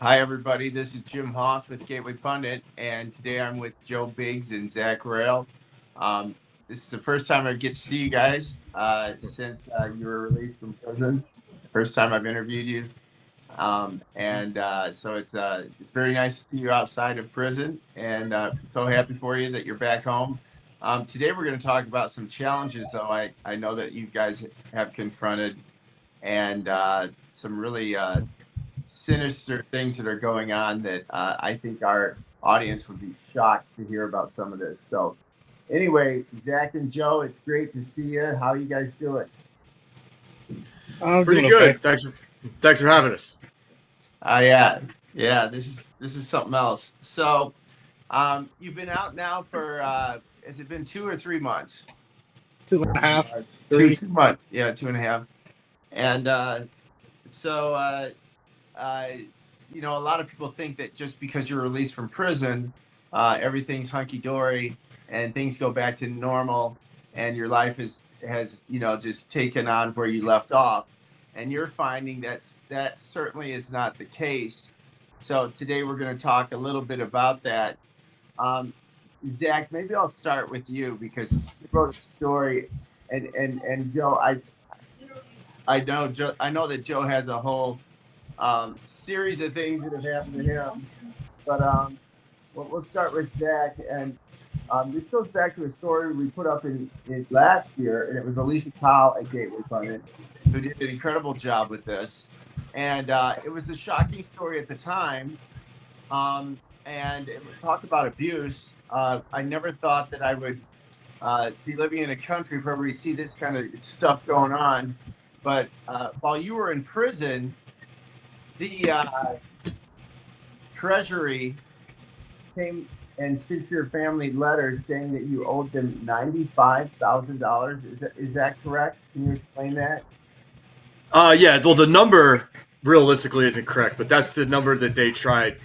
Hi, everybody. This is Jim Hoft with Gateway Pundit, and today I'm with Joe Biggs and Zach Rehl. This is the first time I get to see you guys since you were released from prison. First time I've interviewed you, and so it's very nice to see you outside of prison, and so happy for you that you're back home. Today we're going to talk about some challenges, though I know that you guys have confronted, and some really sinister things that are going on that I think our audience would be shocked to hear about some of this. So, anyway, Zach and Joe, it's great to see you. How are you guys doing? I'm Pretty doing okay. good. Thanks for having us. Yeah, yeah. This is something else. So, you've been out now for has it been 2 or 3 months? Two and a half, Two three. 2 months. Yeah, 2.5. And so uh, a lot of people think that just because you're released from prison, everything's hunky dory and things go back to normal, and your life has just taken on where you left off. And you're finding that certainly is not the case. So today we're going to talk a little bit about that. Um, Zach, maybe I'll start with you because you wrote a story, and Joe, I know that Joe has a whole series of things that have happened to him. But we'll start with Zach, and this goes back to a story we put up in last year, and it was Alicia Powell at Gateway Pundit who did an incredible job with this, and it was a shocking story at the time. And it talked about abuse. I never thought that I would be living in a country where we see this kind of stuff going on. But while you were in prison, the Treasury came and sent your family letters saying that you owed them $95,000. Is that correct? Can you explain that? Yeah. Well, the number realistically isn't correct, but that's the number that they tried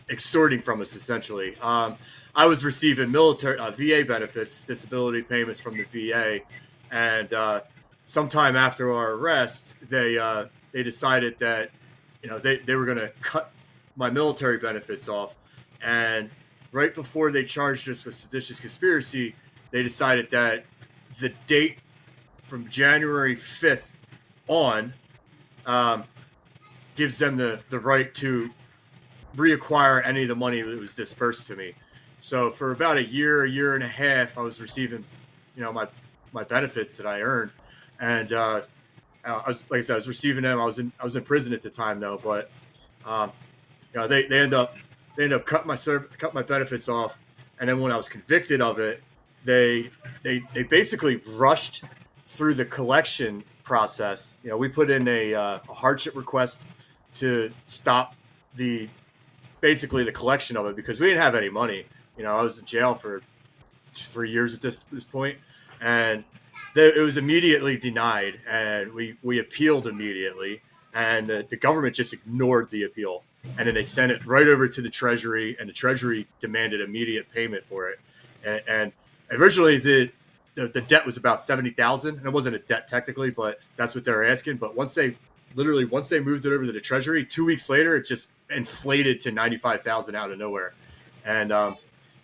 extorting from us. Essentially, I was receiving military VA benefits, disability payments from the VA, and sometime after our arrest, they decided that they were going to cut my military benefits off, and right before they charged us with seditious conspiracy, they decided that the date from January 5th on um, gives them the right to reacquire any of the money that was dispersed to me. So for about a year and a half, I was receiving, my benefits that I earned, and I was like I said, I was receiving them. I was in prison at the time though, but um, they end up cut my benefits off, and then when I was convicted of it, they they basically rushed through the collection process. We put in a hardship request to stop the basically the collection of it because we didn't have any money. I was in jail for 3 years at this point, and it was immediately denied, and we appealed immediately, and the government just ignored the appeal, and then they sent it right over to the Treasury, and the Treasury demanded immediate payment for it, and originally the debt was about 70,000, and it wasn't a debt technically, but that's what they're asking. But once they moved it over to the Treasury, 2 weeks later, it just inflated to 95,000 out of nowhere, and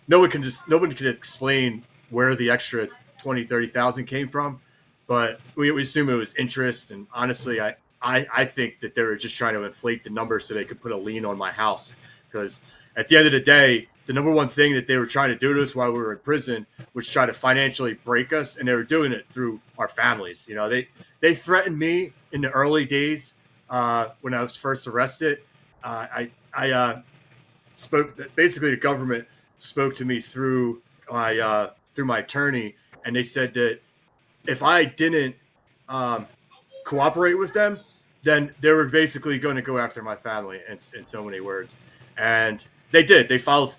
nobody can explain where the extra 20, 30,000 came from, but we assume it was interest. And honestly, I think that they were just trying to inflate the number so they could put a lien on my house. Because at the end of the day, the number one thing that they were trying to do to us while we were in prison was try to financially break us, and they were doing it through our families. They threatened me in the early days when I was first arrested. I spoke that basically the government spoke to me through my attorney, and they said that if I didn't um, cooperate with them, then they were basically going to go after my family in so many words. And they did. They followed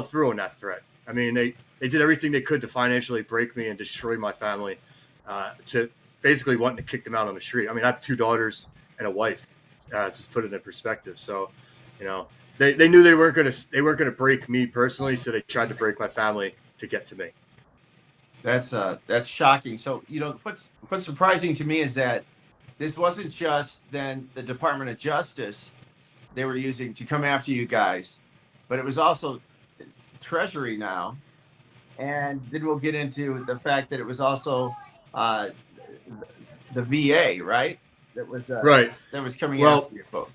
through on that threat. I mean, they did everything they could to financially break me and destroy my family, to basically wanting to kick them out on the street. I mean, I have two daughters and a wife. Just put it in perspective. So, you know, they knew they weren't gonna break me personally, so they tried to break my family to get to me. That's shocking. So what's surprising to me is that this wasn't just then the Department of Justice. they were using to come after you guys, but it was also Treasury now. And then we'll get into the fact that it was also uh, the VA, right? Right. That was coming Well, after you both.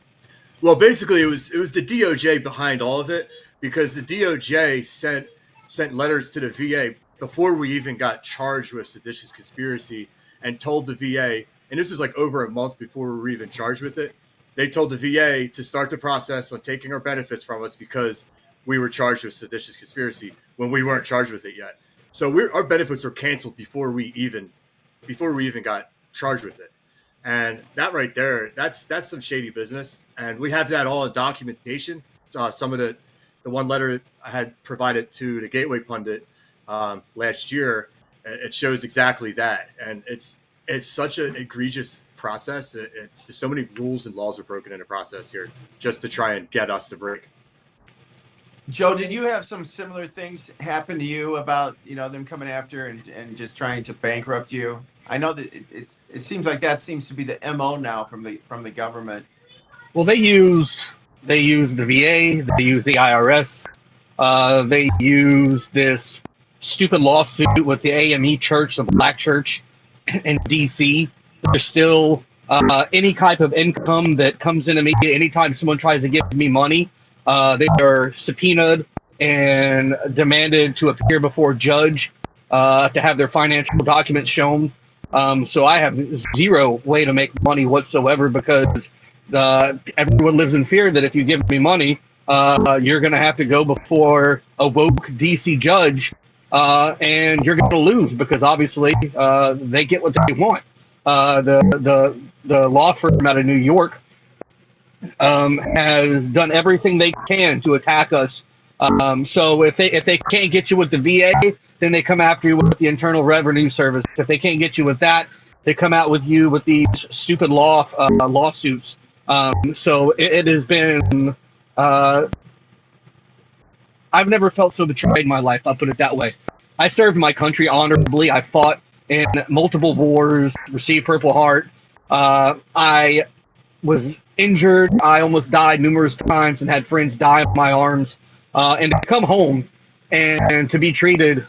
Well, basically, it was the DOJ behind all of it, because the DOJ sent letters to the VA before we even got charged with seditious conspiracy, and told the VA, and this was like over a month before we were even charged with it. They told the VA to start the process on taking our benefits from us because we were charged with seditious conspiracy when we weren't charged with it yet. So our benefits were canceled before we even got charged with it. And that right there, that's some shady business. And we have that all in documentation. Some of the one letter I had provided to the Gateway Pundit last year, it shows exactly that. And it's such an egregious process. There's so many rules and laws are broken in the process here just to try and get us to break. Joe, did you have some similar things happen to you about, them coming after and just trying to bankrupt you? I know that it seems like that seems to be the MO now from the government. Well, they used the VA, they used the IRS, they used this stupid lawsuit with the AME Church, the Black Church in DC. There's still any type of income that comes into me anytime someone tries to give me money. They are subpoenaed and demanded to appear before a judge to have their financial documents shown. So I have zero way to make money whatsoever, because everyone lives in fear that if you give me money, you're going to have to go before a woke DC judge, and you're going to lose, because obviously they get what they want. The law firm out of New York has done everything they can to attack us. So if they can't get you with the VA, then they come after you with the Internal Revenue Service. If they can't get you with that, they come out with you with these stupid lawsuits. So it has been. I've never felt so betrayed in my life. I'll put it that way. I served my country honorably. I fought in multiple wars, received Purple Heart. I was injured. I almost died numerous times and had friends die in my arms. And to come home and to be treated,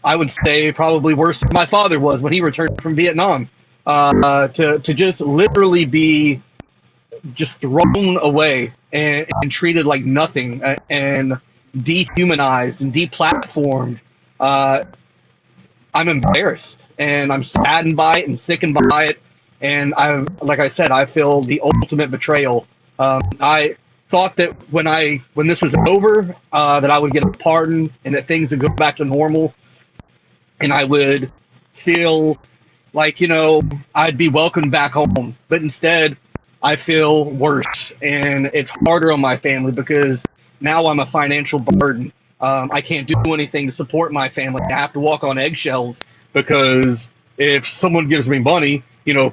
I would say probably worse than my father was when he returned from Vietnam. To just literally be just thrown away and treated like nothing, and dehumanized and deplatformed. I'm embarrassed, and I'm saddened by it and sickened by it. And like I said, I feel the ultimate betrayal. I thought that when this was over, that I would get a pardon and that things would go back to normal, and I would feel like, I'd be welcomed back home. But instead, I feel worse, and it's harder on my family because now I'm a financial burden. I can't do anything to support my family. I have to walk on eggshells, because if someone gives me money,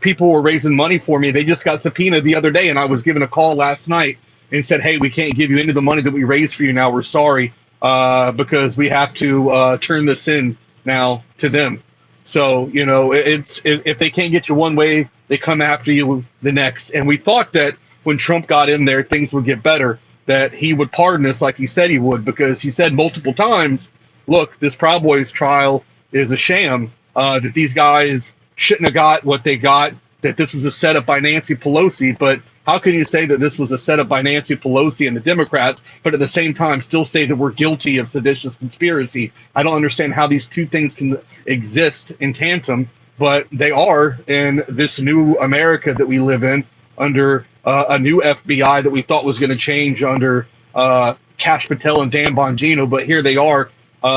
people were raising money for me. They just got subpoenaed the other day, and I was given a call last night and said, hey, we can't give you any of the money that we raised for you now. We're sorry, because we have to turn this in now to them. So, if they can't get you one way, they come after you the next. And we thought that when Trump got in there, things would get better, that he would pardon us like he said he would, because he said multiple times, look, this Proud Boys trial is a sham, that these guys shouldn't have got what they got, that this was a setup by Nancy Pelosi. But how can you say that this was a setup by Nancy Pelosi and the Democrats, but at the same time still say that we're guilty of seditious conspiracy? I don't understand how these two things can exist in tandem, but they are in this new America that we live in, under a new FBI that we thought was going to change under Kash Patel and Dan Bongino. But here they are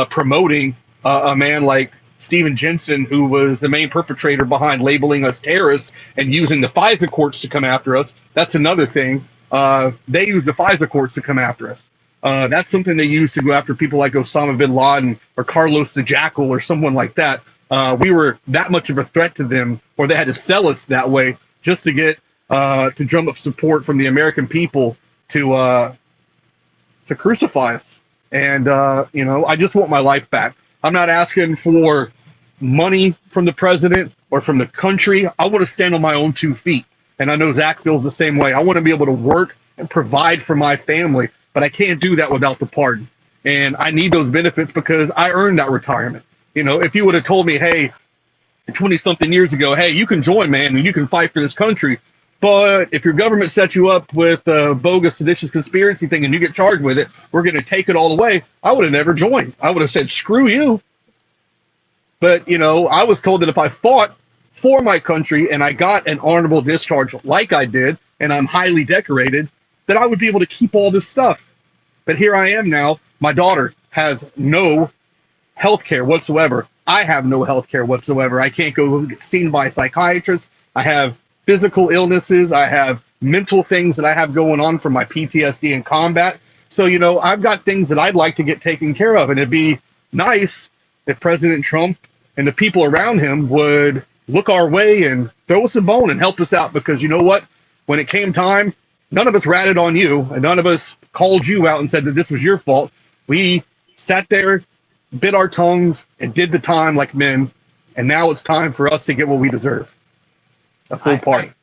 promoting a man like Stephen Jensen, who was the main perpetrator behind labeling us terrorists and using the FISA courts to come after us. That's another thing. They use the FISA courts to come after us. That's something they use to go after people like Osama bin Laden or Carlos the Jackal or someone like that. We were that much of a threat to them, or they had to sell us that way just to get to drum up support from the American people to crucify us. And I just want my life back. I'm not asking for money from the president or from the country. I want to stand on my own 2 feet. And I know Zach feels the same way. I want to be able to work and provide for my family, but I can't do that without the pardon. And I need those benefits because I earned that retirement. You know, if you would have told me, hey, 20 something years ago, hey, you can join, man, and you can fight for this country, but if your government sets you up with a bogus seditious conspiracy thing and you get charged with it, we're going to take it all away, I would have never joined. I would have said, screw you. But, you know, I was told that if I fought for my country and I got an honorable discharge like I did, and I'm highly decorated, that I would be able to keep all this stuff. But here I am now. My daughter has no health care whatsoever. I have no health care whatsoever. I can't go get seen by a psychiatrist. I have physical illnesses. I have mental things that I have going on from my PTSD in combat. So, you know, I've got things that I'd like to get taken care of. And it'd be nice if President Trump and the people around him would look our way and throw us a bone and help us out. Because you know what? When it came time, none of us ratted on you and none of us called you out and said that this was your fault. We sat there, bit our tongues, and did the time like men. And now it's time for us to get what we deserve. A full pardon.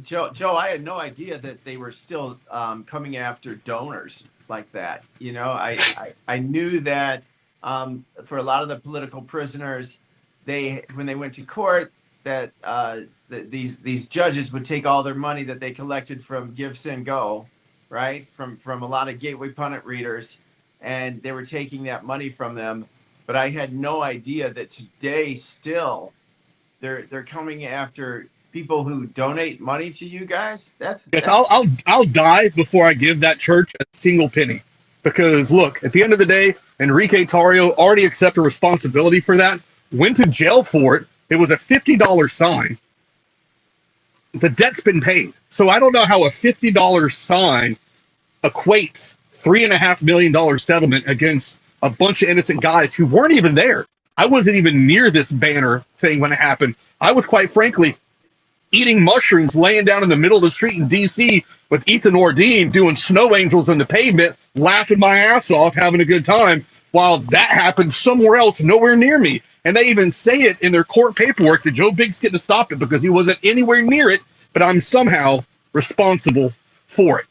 Joe, I had no idea that they were still coming after donors like that. You know, I knew that for a lot of the political prisoners, when they went to court, that these judges would take all their money that they collected from Give, Send, Go, right, from a lot of Gateway Pundit readers, and they were taking that money from them. But I had no idea that today still they're coming after people who donate money to you guys. Yes, I'll die before I give that church a single penny. Because look, at the end of the day, Enrique Tarrio already accepted responsibility for that, went to jail for it. It was a $50 sign. The debt's been paid. So I don't know how a $50 sign equates $3.5 million settlement against a bunch of innocent guys who weren't even there. I wasn't even near this banner thing when it happened. I was quite frankly eating mushrooms, laying down in the middle of the street in D.C. with Ethan Ordean doing snow angels on the pavement, laughing my ass off, having a good time, while that happened somewhere else, nowhere near me. And they even say it in their court paperwork that Joe Biggs getting to stop it because he wasn't anywhere near it, but I'm somehow responsible for it.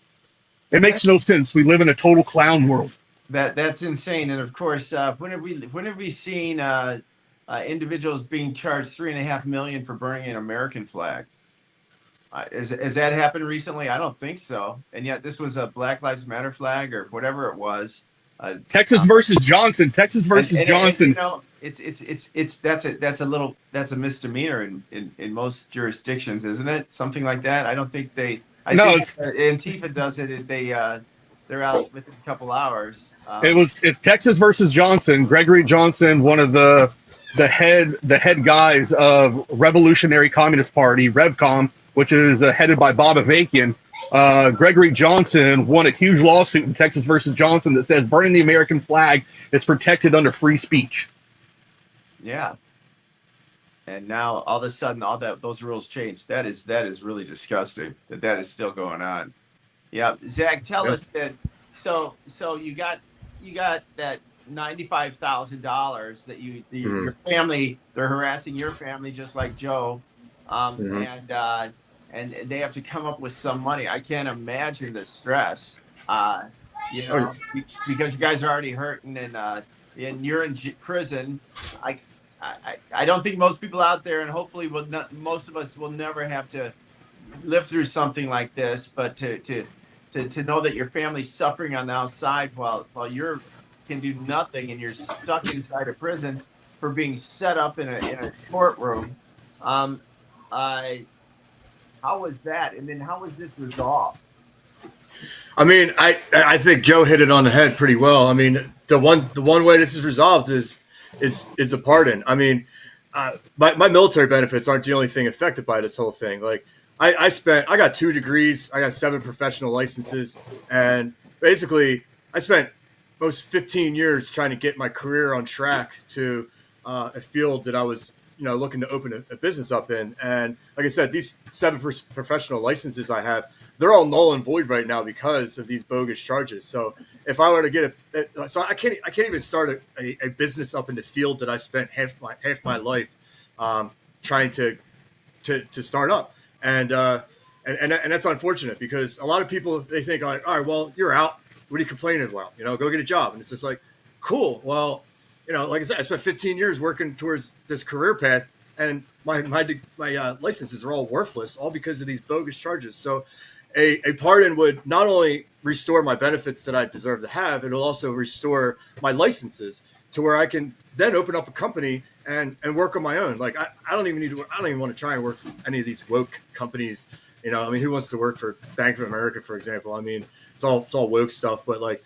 It makes no sense. We live in a total clown world. That's insane. And of course, when have we seen individuals being charged $3.5 million for burning an American flag? Has that happened recently? I don't think so. And yet this was a Black Lives Matter flag or whatever it was. Texas versus Johnson. Texas versus Johnson. And, you know, that's a misdemeanor in most jurisdictions, isn't it? Something like that. I don't think think Antifa does it. They're out within a couple hours. It's Texas versus Johnson. Gregory Johnson, one of the head guys of Revolutionary Communist Party, RevCom, which is headed by Bob Avakian. Gregory Johnson won a huge lawsuit in Texas versus Johnson that says burning the American flag is protected under free speech. Yeah. And now all of a sudden, those rules changed. That is really disgusting that is still going on. Yeah, Zach, tell us that. So you got that $95,000 that your family, they're harassing your family just like Joe, and they have to come up with some money. I can't imagine the stress, because you guys are already hurting and you're in prison. I don't think most people out there, and hopefully most of us will never have to live through something like this, but to know that your family's suffering on the outside while you can do nothing and you're stuck inside a prison for being set up in a courtroom. How was that? And then how was this resolved? I mean, I think Joe hit it on the head pretty well. I mean, the one way this is resolved is the pardon. I mean, my military benefits aren't the only thing affected by this whole thing. Like I got 2 degrees, I got 7 professional licenses, and basically I spent most 15 years trying to get my career on track to a field that I was, looking to open a business up in. And like I said, these 7 professional licenses I have, they're all null and void right now because of these bogus charges. So if I were to get I can't even start a business up in the field that I spent half my life trying to start up. And and that's unfortunate because a lot of people, they think like, all right, well, you're out. What are you complaining about? Go get a job. And it's just like, cool. Well, like I said, I spent 15 years working towards this career path, and my licenses are all worthless, all because of these bogus charges. So a pardon would not only restore my benefits that I deserve to have, it'll also restore my licenses to where I can then open up a company and work on my own. Like I don't even want to try and work for any of these woke companies. Who wants to work for Bank of America, for example? It's all woke stuff, but like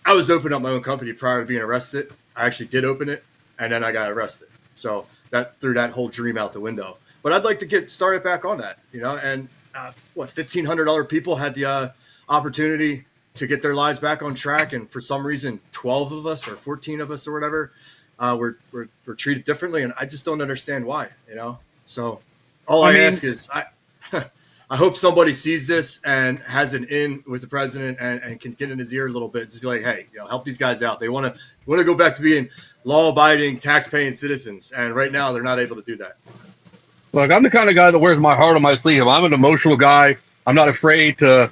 I was opening up my own company prior to being arrested. I actually did open it, and then I got arrested. So that threw that whole dream out the window. But I'd like to get started back on that, and 1,500 other people had the opportunity to get their lives back on track. And for some reason, 12 of us or 14 of us or whatever, were treated differently. And I just don't understand why, So all I ask is I hope somebody sees this and has an in with the president and can get in his ear a little bit. Just be like, hey, help these guys out. They want to go back to being law-abiding, tax-paying citizens. And right now they're not able to do that. Look, I'm the kind of guy that wears my heart on my sleeve. I'm an emotional guy. I'm not afraid to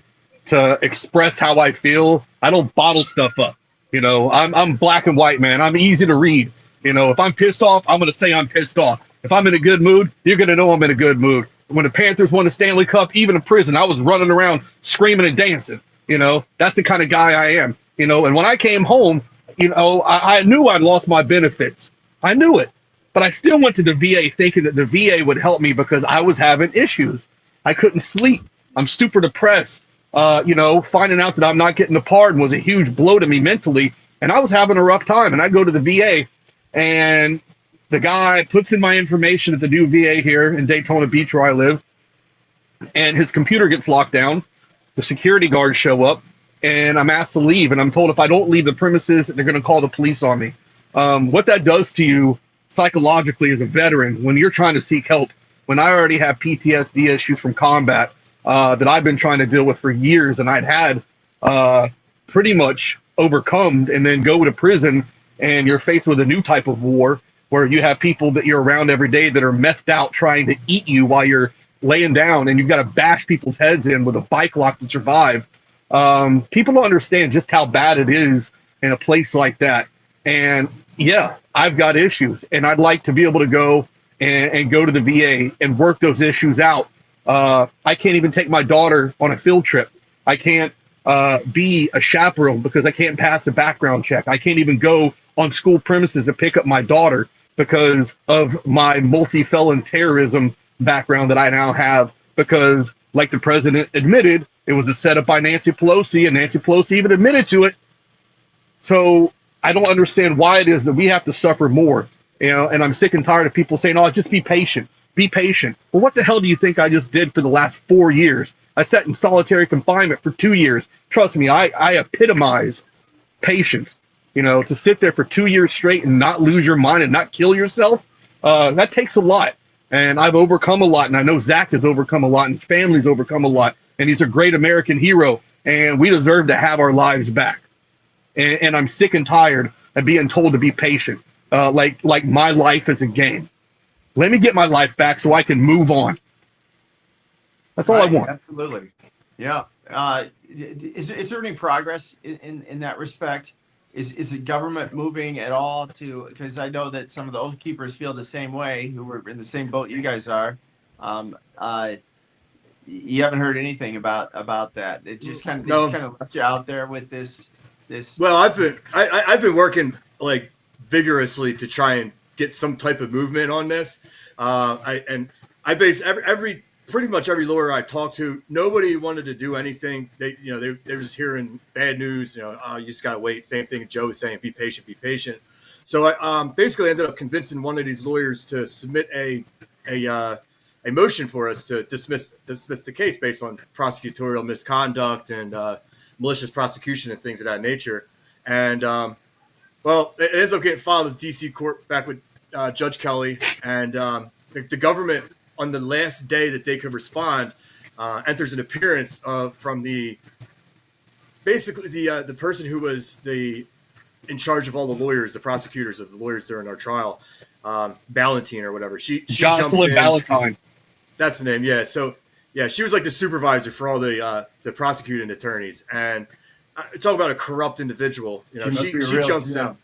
express how I feel. I don't bottle stuff up. I'm black and white, man. I'm easy to read. If I'm pissed off, I'm going to say I'm pissed off. If I'm in a good mood, you're going to know I'm in a good mood. When the Panthers won the Stanley Cup, even in prison, I was running around screaming and dancing. That's the kind of guy I am. And when I came home, I knew I'd lost my benefits. I knew it. But I still went to the VA thinking that the VA would help me because I was having issues. I couldn't sleep. I'm super depressed. Finding out that I'm not getting the pardon was a huge blow to me mentally. And I was having a rough time. And I go to the VA, and the guy puts in my information at the new VA here in Daytona Beach where I live, and his computer gets locked down. The security guards show up, and I'm asked to leave. And I'm told if I don't leave the premises, they're going to call the police on me. What that does to you psychologically as a veteran when you're trying to seek help, when I already have PTSD issues from combat that I've been trying to deal with for years, and I'd had pretty much overcome, and then go to prison, and you're faced with a new type of war where you have people that you're around every day that are methed out trying to eat you while you're laying down, and you've got to bash people's heads in with a bike lock to survive. People don't understand just how bad it is in a place like that. And yeah, I've got issues, and I'd like to be able to go and go to the VA and work those issues out. I can't even take my daughter on a field trip. I can't be a chaperone because I can't pass a background check. I can't even go on school premises to pick up my daughter because of my multi-felon terrorism background that I now have, because like the president admitted, it was a setup by Nancy Pelosi, and Nancy Pelosi even admitted to it. So I don't understand why it is that we have to suffer more, and I'm sick and tired of people saying, oh, just be patient. Be patient. Well, what the hell do you think I just did for the last 4 years? I sat in solitary confinement for 2 years. Trust me, I epitomize patience. To sit there for 2 years straight and not lose your mind and not kill yourself, that takes a lot. And I've overcome a lot, and I know Zach has overcome a lot, and his family's overcome a lot, and he's a great American hero, and we deserve to have our lives back. And I'm sick and tired of being told to be patient, like my life is a game. Let me get my life back so I can move on. That's all I want. Absolutely. Yeah. Is there any progress in that respect? Is the government moving at all to, because I know that some of the Oath Keepers feel the same way, who were in the same boat you guys are. You haven't heard anything about that. It just kind of left you out there with this. Well, I've been working like vigorously to try and get some type of movement on this. I base pretty much every lawyer I talked to, nobody wanted to do anything. They were just hearing bad news. You just gotta wait. Same thing Joe was saying: be patient, be patient. So I basically ended up convincing one of these lawyers to submit a motion for us to dismiss the case based on prosecutorial misconduct and malicious prosecution and things of that nature. And well, it ends up getting filed at the DC court back with Judge Kelly, and the government, on the last day that they could respond, enters an appearance from the person who was in charge of all the lawyers, the prosecutors of the lawyers during our trial, Valentine or whatever. She Jocelyn Valentine. That's the name, yeah. So Yeah, she was like the supervisor for all the prosecuting attorneys, and talk about a corrupt individual. You know, she jumps in.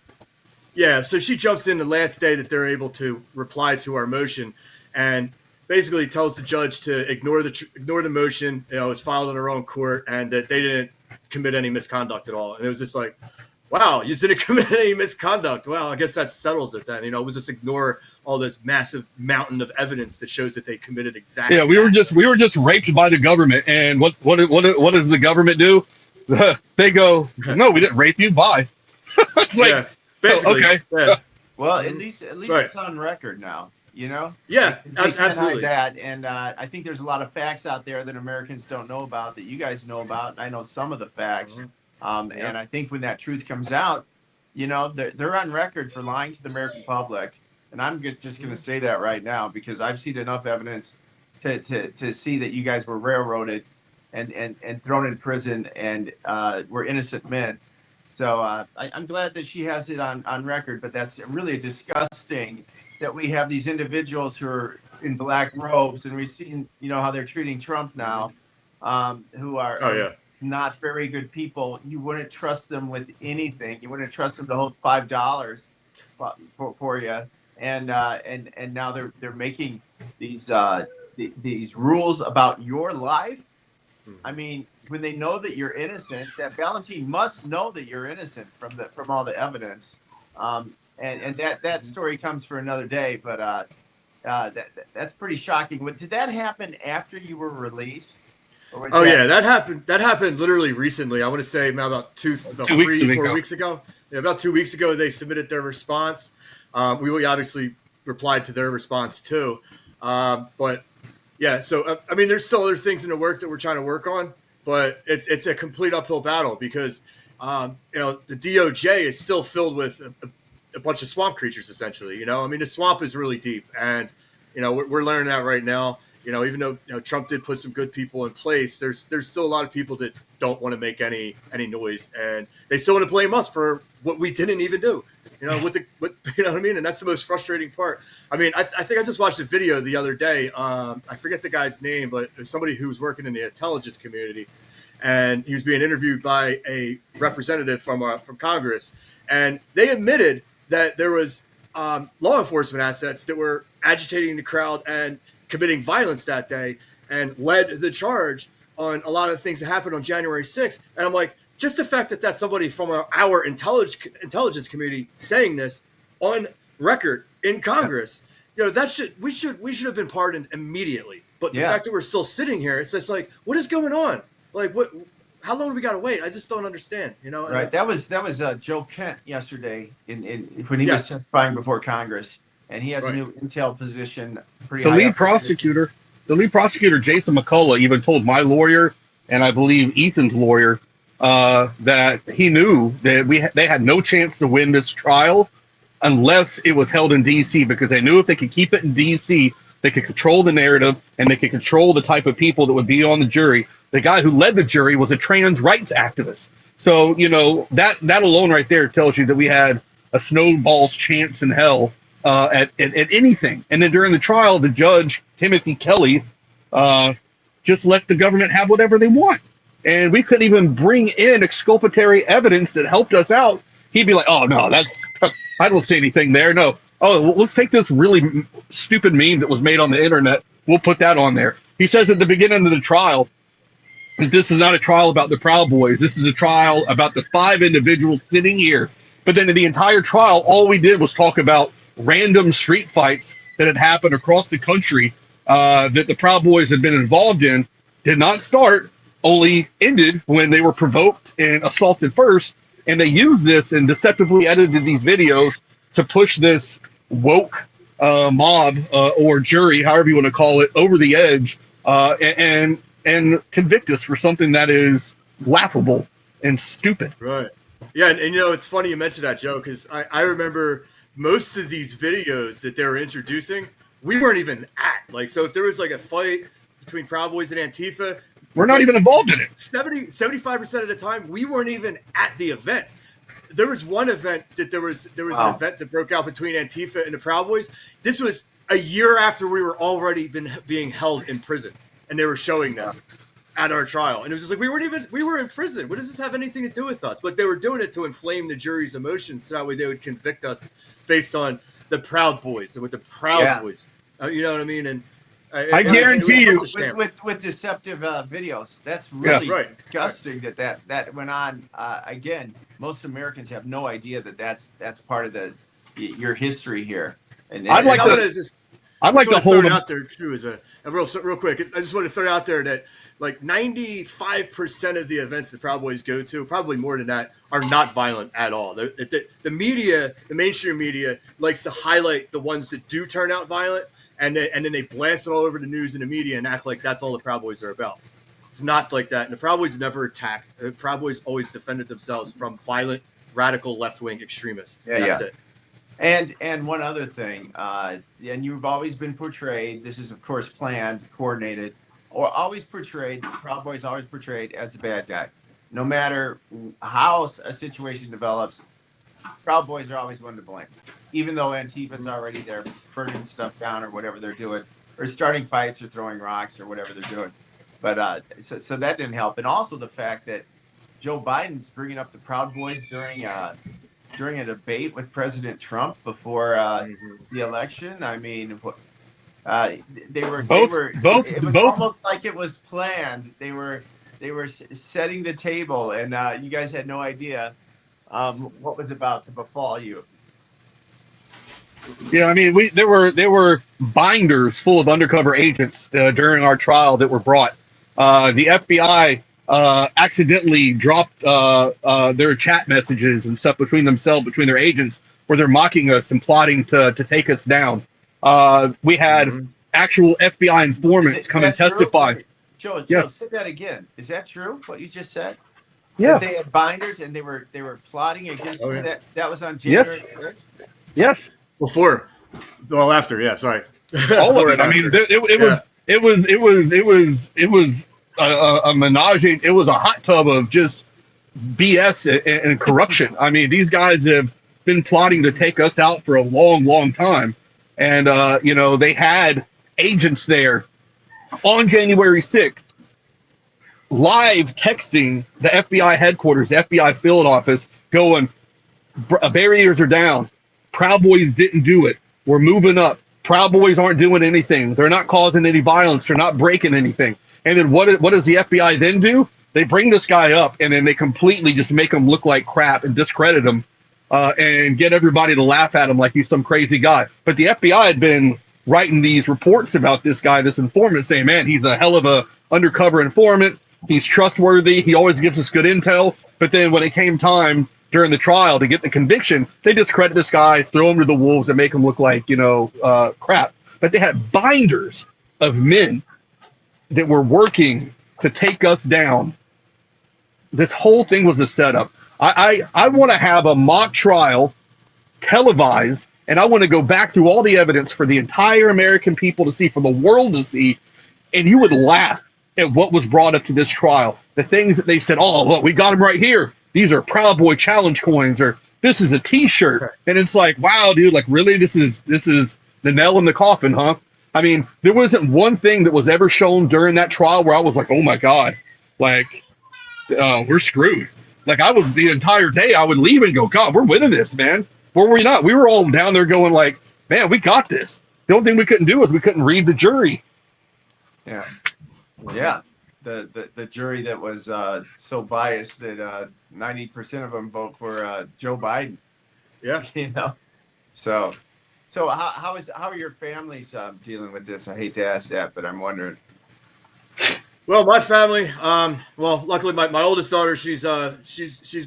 Yeah, so she jumps in the last day that they're able to reply to our motion, and basically tells the judge to ignore the motion. You know, it's filed in her own court, and that they didn't commit any misconduct at all. And it was just like, wow, you didn't commit any misconduct. Well, I guess that settles it then. You know, it was just ignore all this massive mountain of evidence that shows that they committed exactly. Yeah, we were just raped by the government, and what does the government do? They go, no, we didn't rape you. Bye. It's like, yeah, basically, okay. Yeah. Well, at least it's on record now. You know. Yeah, they can't absolutely. hide that, and I think there's a lot of facts out there that Americans don't know about that you guys know about. And I know some of the facts. And I think when that truth comes out, you know, they're on record for lying to the American public. And I'm just going to say that right now because I've seen enough evidence to see that you guys were railroaded and thrown in prison and were innocent men. So I'm glad that she has it on record, but that's really disgusting that we have these individuals who are in black robes, and we've seen, you know, how they're treating Trump now, who are not very good people. You wouldn't trust them with anything. You wouldn't trust them to hold $5 for you. And now they're making these rules about your life. I mean, when they know that you're innocent, that Valentine must know that you're innocent from all the evidence. And that story comes for another day, but that's pretty shocking. Did that happen after you were released? Yeah, that happened. That happened literally recently. I want to say about 4 weeks ago. Yeah, about 2 weeks ago, they submitted their response. We obviously replied to their response too. But yeah, so I mean, there's still other things in the work that we're trying to work on, but it's a complete uphill battle because you know, the DOJ is still filled with a bunch of swamp creatures, essentially. You know, I mean, the swamp is really deep, and you know, we're learning that right now. You know, even though, you know, Trump did put some good people in place, there's still a lot of people that don't want to make any noise, and they still want to blame us for what we didn't even do. You know, what you know what I mean? And that's the most frustrating part. I mean, I think I just watched a video the other day. I forget the guy's name, but it was somebody who was working in the intelligence community, and he was being interviewed by a representative from Congress, and they admitted that there was law enforcement assets that were agitating the crowd and committing violence that day, and led the charge on a lot of things that happened on January 6th. And I'm like, just the fact that that's somebody from our intelligence community saying this on record in Congress, you know, we should have been pardoned immediately. But the fact that we're still sitting here, it's just like, what is going on? Like, what? How long do we got to wait? I just don't understand. You know, right? That was Joe Kent yesterday when he was testifying before Congress. And he has a new intel position. The lead prosecutor, Jason McCullough, even told my lawyer and I believe Ethan's lawyer that he knew that they had no chance to win this trial unless it was held in D.C. because they knew if they could keep it in D.C., they could control the narrative and they could control the type of people that would be on the jury. The guy who led the jury was a trans rights activist. So, you know, that alone right there tells you that we had a snowball's chance in hell at anything. And then during the trial, the judge, Timothy Kelly, just let the government have whatever they want. And we couldn't even bring in exculpatory evidence that helped us out. He'd be like, oh, no, I don't see anything there. No. Oh, well, let's take this really stupid meme that was made on the internet. We'll put that on there. He says at the beginning of the trial that this is not a trial about the Proud Boys. This is a trial about the 5 individuals sitting here. But then in the entire trial, all we did was talk about random street fights that had happened across the country that the Proud Boys had been involved in, did not start, only ended when they were provoked and assaulted first. And they used this and deceptively edited these videos to push this woke mob or jury, however you want to call it, over the edge and convict us for something that is laughable and stupid. Right. Yeah. And you know, it's funny you mentioned that, Joe, because I remember most of these videos that they were introducing, we weren't even at. Like, so if there was like a fight between Proud Boys and Antifa, we're not even involved in it. 75% of the time, we weren't even at the event. There was one event that there was an event that broke out between Antifa and the Proud Boys. This was a year after we were already being held in prison. and they were showing this at our trial, and it was just like we were in prison. What does this have anything to do with us? But they were doing it to inflame the jury's emotions, so that way they would convict us based on the Proud Boys and with the Proud Boys. You know what I mean? And I guarantee you, with deceptive videos, that's really disgusting. That went on. Again, most Americans have no idea that's part of your history here. And I'd like to hold it out there too as a real quick. I just want to throw it out there that like 95% of the events the Proud Boys go to, probably more than that, are not violent at all. The media, the mainstream media, likes to highlight the ones that do turn out violent, and then they blast it all over the news and the media and act like that's all the Proud Boys are about. It's not like that. And the Proud Boys never attack. The Proud Boys always defended themselves from violent, radical left-wing extremists. That's it. And one other thing, and you've always been portrayed, this is of course planned, coordinated, or always portrayed, Proud Boys always portrayed as a bad guy. No matter how a situation develops, Proud Boys are always one to blame. Even though Antifa's already there burning stuff down or whatever they're doing, or starting fights or throwing rocks or whatever they're doing. But so that didn't help. And also the fact that Joe Biden's bringing up the Proud Boys during a debate with President Trump before the election. I mean, they were almost like it was planned. They were setting the table, and you guys had no idea what was about to befall you. Yeah, I mean, there were binders full of undercover agents during our trial that were brought. The FBI accidentally dropped their chat messages and stuff between their agents, where they're mocking us and plotting to take us down. We had actual FBI informants come and testify. Joe, say that again. Is that true? What you just said? Yeah. That they had binders and they were plotting against you. That was on January 6th? Yes. After. Yeah. Sorry. All of it. I mean, it was a menage. It was a hot tub of just BS and corruption. I mean, these guys have been plotting to take us out for a long, long time. And, they had agents there on January 6th, live texting the FBI headquarters, the FBI field office, going, barriers are down. Proud Boys didn't do it. We're moving up. Proud Boys aren't doing anything. They're not causing any violence. They're not breaking anything. And then what does the FBI then do? They bring this guy up, and then they completely just make him look like crap and discredit him and get everybody to laugh at him like he's some crazy guy. But the FBI had been writing these reports about this guy, this informant, saying, man, he's a hell of a undercover informant. He's trustworthy. He always gives us good intel. But then when it came time during the trial to get the conviction, they discredit this guy, throw him to the wolves, and make him look like, crap. But they had binders of men that were working to take us down. This whole thing was a setup. I want to have a mock trial televised, and I want to go back through all the evidence for the entire American people to see, for the world to see, and you would laugh at what was brought up to this trial. The things that they said, oh, look, we got him right here. These are Proud Boy challenge coins, or this is a T-shirt. And it's like, wow, dude, like really, this is the nail in the coffin, huh? I mean, there wasn't one thing that was ever shown during that trial where I was like, oh my God, like, we're screwed. Like the entire day I would leave and go, God, we're winning this, man. Were we not? We were all down there going like, man, we got this. The only thing we couldn't do is we couldn't read the jury. Yeah. Yeah. The jury that was so biased that 90% of them vote for Joe Biden. Yeah. So how are your families dealing with this? I hate to ask that, but I'm wondering. Well, my family, luckily my oldest daughter, she's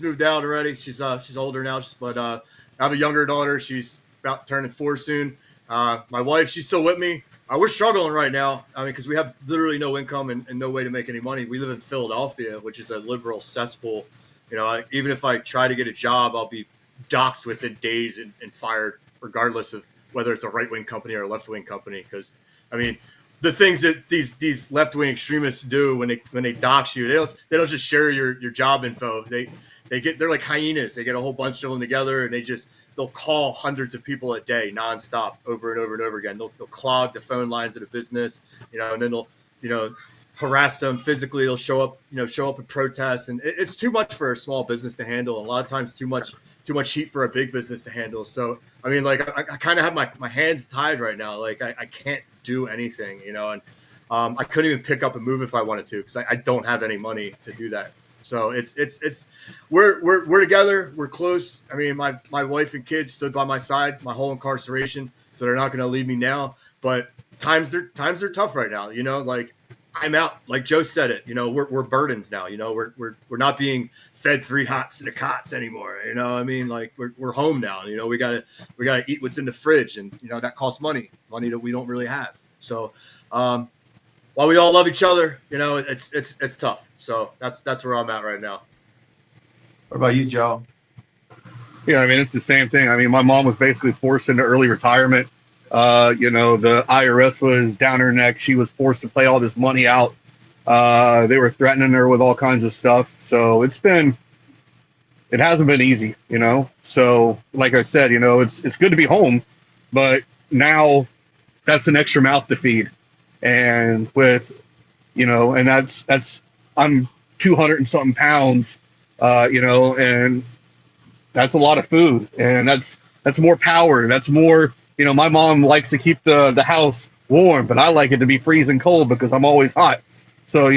moved out already. She's older now, but I have a younger daughter. She's about turning 4 soon. My wife, she's still with me. We're struggling right now. I mean, because we have literally no income and no way to make any money. We live in Philadelphia, which is a liberal cesspool. Even if I try to get a job, I'll be doxxed within days and fired, regardless of whether it's a right-wing company or a left-wing company. Because, I mean, the things that these left-wing extremists do when they dox you, they don't just share your job info. They're like hyenas. They get a whole bunch of them together, and they'll call hundreds of people a day nonstop over and over and over again. They'll clog the phone lines of the business, and then they'll harass them physically. They'll show up and protest, and it's too much for a small business to handle. And a lot of times, too much heat for a big business to handle. So, I mean, like I kind of have my hands tied right now. Like I can't do anything, and I couldn't even pick up and move if I wanted to because I don't have any money to do that. So it's we're together. We're close. I mean, my wife and kids stood by my side my whole incarceration, so they're not going to leave me now. But times are tough right now. Like I'm out. Like Joe said it. We're burdens now. We're not being fed 3 hots to the cots anymore. I mean, like we're home now. We gotta eat what's in the fridge, and that costs money that we don't really have. So. While we all love each other, it's tough. So that's where I'm at right now. What about you, Joe? Yeah, I mean, it's the same thing. I mean, my mom was basically forced into early retirement. The IRS was down her neck. She was forced to pay all this money out. They were threatening her with all kinds of stuff. So it hasn't been easy, So like I said, it's good to be home, but now that's an extra mouth to feed. And with, and that's I'm 200 and something pounds, and that's a lot of food, and that's more power. That's more, my mom likes to keep the house warm, but I like it to be freezing cold because I'm always hot. So,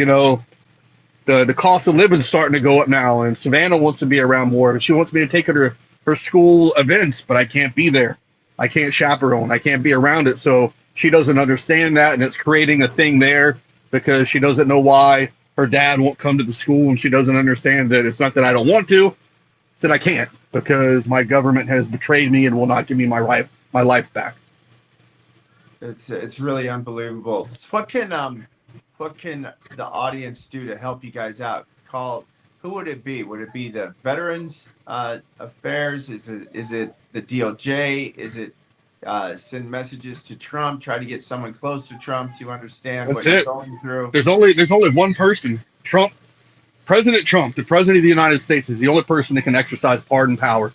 the cost of living is starting to go up now, and Savannah wants to be around more, but she wants me to take her to her school events, but I can't be there. I can't chaperone. I can't be around it. So she doesn't understand that, and it's creating a thing there because she doesn't know why her dad won't come to the school, and she doesn't understand that it's not that I don't want to, it's that I can't because my government has betrayed me and will not give me my life back. It's really unbelievable. So what can the audience do to help you guys out? Who would it be? Would it be the Veterans Affairs? Is it the DOJ? Is it send messages to Trump, try to get someone close to Trump to understand what you're going through? There's only one person. President Trump, the president of the United States, is the only person that can exercise pardon power.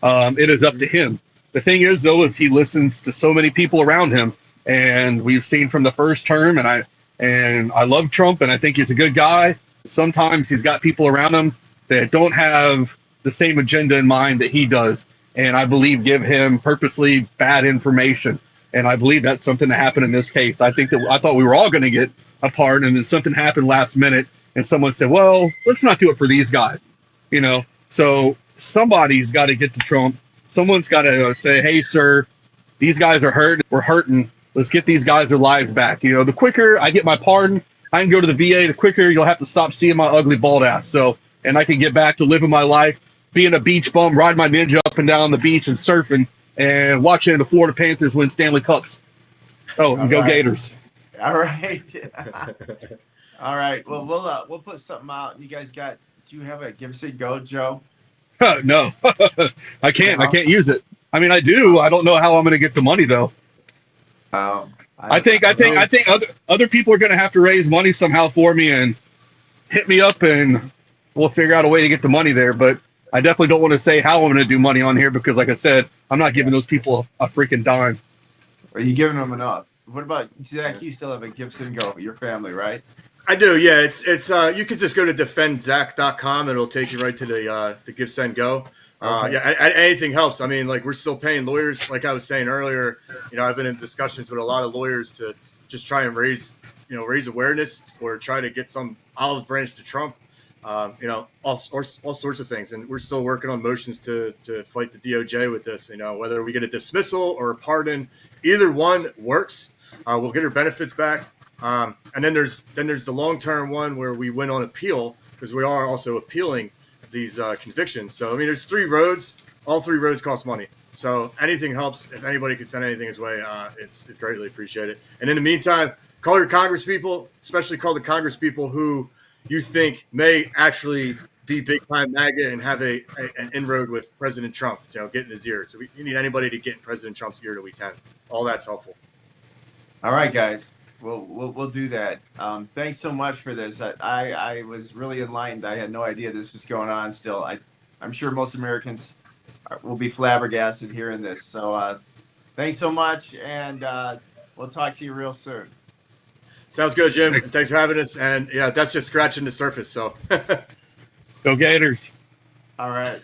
It is up to him. The thing is, though, is he listens to so many people around him, and we've seen from the first term, and I love Trump, and I think he's a good guy. Sometimes he's got people around him that don't have the same agenda in mind that he does, and I believe give him purposely bad information. And I believe that's something that happened in this case. I thought we were all going to get a pardon, and then something happened last minute, and someone said, well, let's not do it for these guys. So somebody's got to get to Trump. Someone's got to say, hey, sir, these guys are hurt. We're hurting. Let's get these guys their lives back. The quicker I get my pardon, I can go to the VA, the quicker you'll have to stop seeing my ugly bald ass. And I can get back to living my life, being a beach bum, riding my Ninja up and down the beach and surfing and watching the Florida Panthers win Stanley Cups. Oh, and go Gators. All right. All right. Well, we'll put something out. You guys do you have a Give Sig Go, Joe? No, I can't. I can't use it. I mean, I do. I don't know how I'm going to get the money though. I think other people are going to have to raise money somehow for me and hit me up, and we'll figure out a way to get the money there. But I definitely don't want to say how I'm going to do money on here because, like I said, I'm not giving those people a freaking dime. Are you giving them enough? What about Zach? You still have a Give Sig Go, your family, right? I do, yeah. It's you can just go to defendzach.com and it'll take you right to the Give Send Go. Okay. Yeah, anything helps. I mean, like we're still paying lawyers. Like I was saying earlier, I've been in discussions with a lot of lawyers to just try and raise awareness or try to get some olive branch to Trump. All sorts of things, and we're still working on motions to fight the DOJ with this. Whether we get a dismissal or a pardon, either one works. We'll get our benefits back. And then there's the long-term one where we went on appeal because we are also appealing these convictions. So, I mean, there's 3 roads. All 3 roads cost money. So anything helps. If anybody can send anything his way, it's greatly appreciated. And in the meantime, call your congresspeople, especially call the congresspeople who you think may actually be big-time MAGA and have an inroad with President Trump, get in his ear. So you need anybody to get in President Trump's ear that we can. All that's helpful. All right, guys. We'll do that. Thanks so much for this. I was really enlightened. I had no idea this was going on still. I'm sure most Americans will be flabbergasted hearing this. So thanks so much, and we'll talk to you real soon. Sounds good, Jim. Thanks. Thanks for having us. And yeah, that's just scratching the surface. So Go Gators. All right.